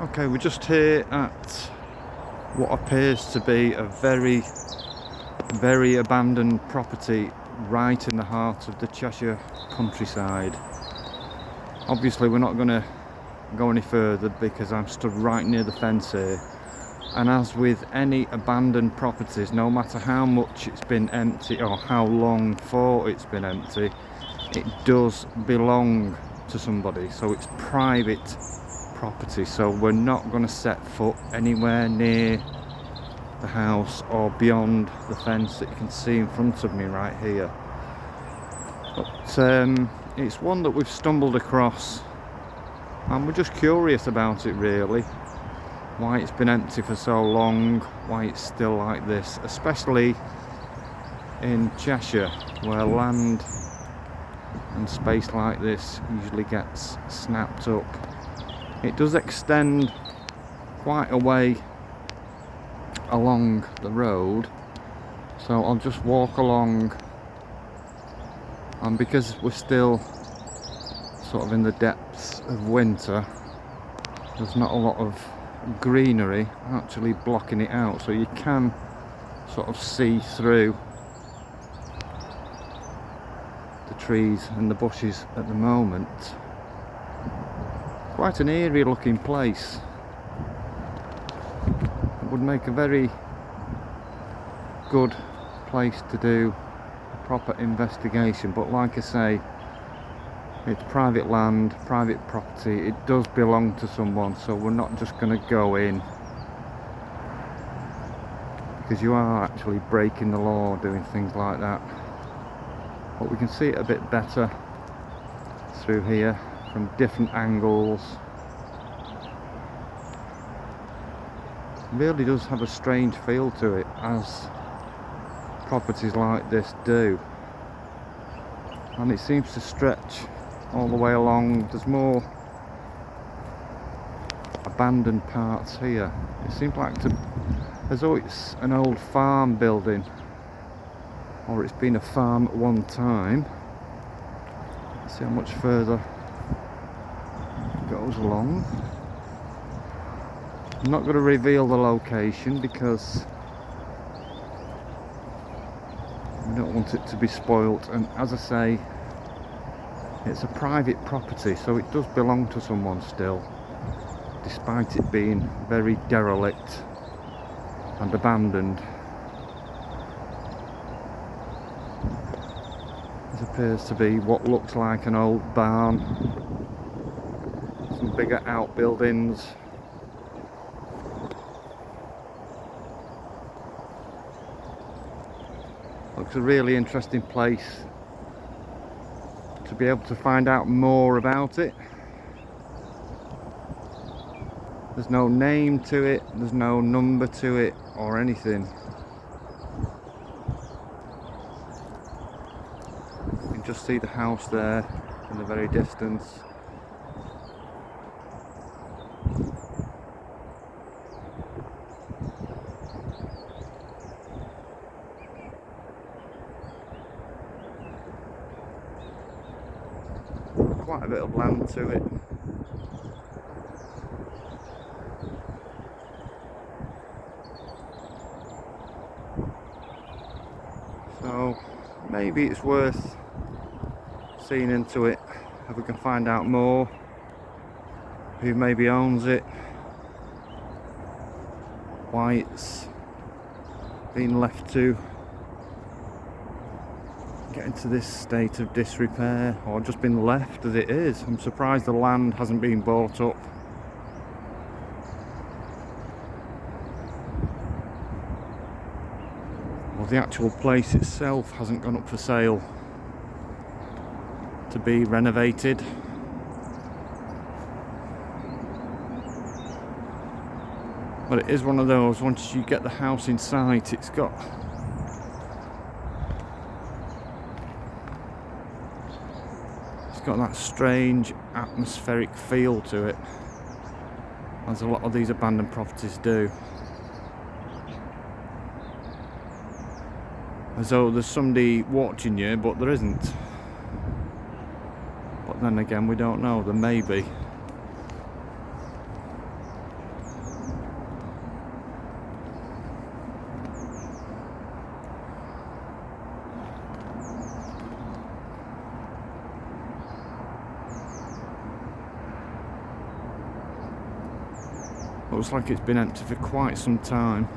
Okay, we're just here at what appears to be a very, very abandoned property right in the heart of the Cheshire countryside. Obviously we're not going to go any further because I'm stood right near the fence here, and as with any abandoned properties, no matter how much it's been empty or how long for it's been empty, it does belong to somebody, so it's private property. So we're not going to set foot anywhere near the house or beyond the fence that you can see in front of me right here. But it's one that we've stumbled across and we're just curious about it really, why it's been empty for so long, why it's still like this, especially in Cheshire where land and space like this usually gets snapped up. It does extend quite a way along the road, so I'll just walk along, and because we're still sort of in the depths of winter, there's not a lot of greenery actually blocking it out, so you can sort of see through the trees and the bushes at the moment. Quite an eerie looking place. It would make a very good place to do a proper investigation, but like I say, it's private land, private property. It does belong to someone, so we're not just going to go in, because you are actually breaking the law doing things like that. But we can see it a bit better through here from different angles. It really does have a strange feel to it, as properties like this do, and it seems to stretch all the way along. There's more abandoned parts here. It seems like as though it's an old farm building, or it's been a farm at one time. Let's see how much further goes along. I'm not going to reveal the location because we don't want it to be spoilt, and as I say, it's a private property, so it does belong to someone still, despite it being very derelict and abandoned. This appears to be what looks like an old barn. Some bigger outbuildings. Looks a really interesting place to be able to find out more about it. There's no name to it, there's no number to it or anything. You can just see the house there in the very distance. Quite a bit of land to it. So maybe it's worth seeing into it if we can find out more, who maybe owns it, why it's been left to get into this state of disrepair, or just been left as it is. I'm surprised the land hasn't been bought up. Or the actual place itself hasn't gone up for sale to be renovated. But it is one of those, once you get the house in sight, it's got that strange atmospheric feel to it, as a lot of these abandoned properties do, as though there's somebody watching you, but there isn't. But then again, we don't know, there may be. Looks like it's been empty for quite some time.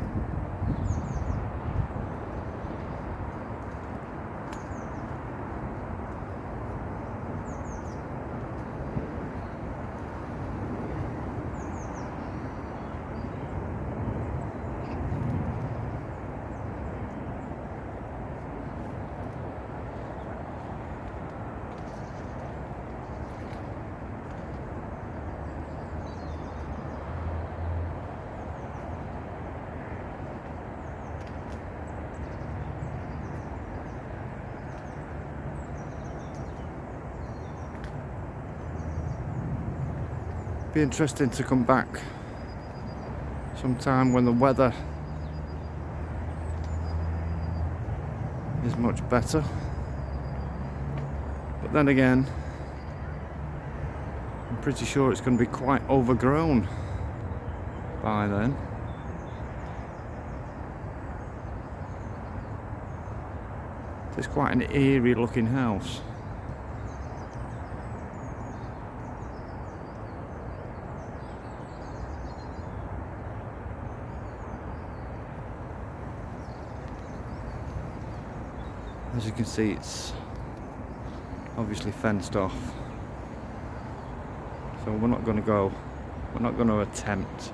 Be interesting to come back sometime when the weather is much better, but then again I'm pretty sure it's going to be quite overgrown by then. It's quite an eerie looking house. As you can see, it's obviously fenced off, so we're not going to attempt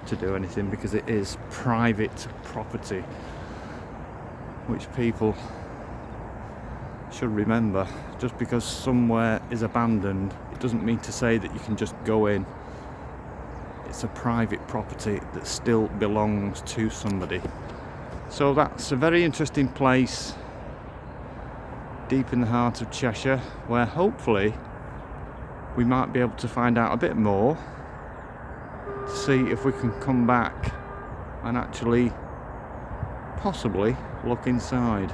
to do anything because it is private property, which people should remember. Just because somewhere is abandoned, it doesn't mean to say that you can just go in. It's a private property that still belongs to somebody. So that's a very interesting place deep in the heart of Cheshire, where hopefully we might be able to find out a bit more to see if we can come back and actually possibly look inside.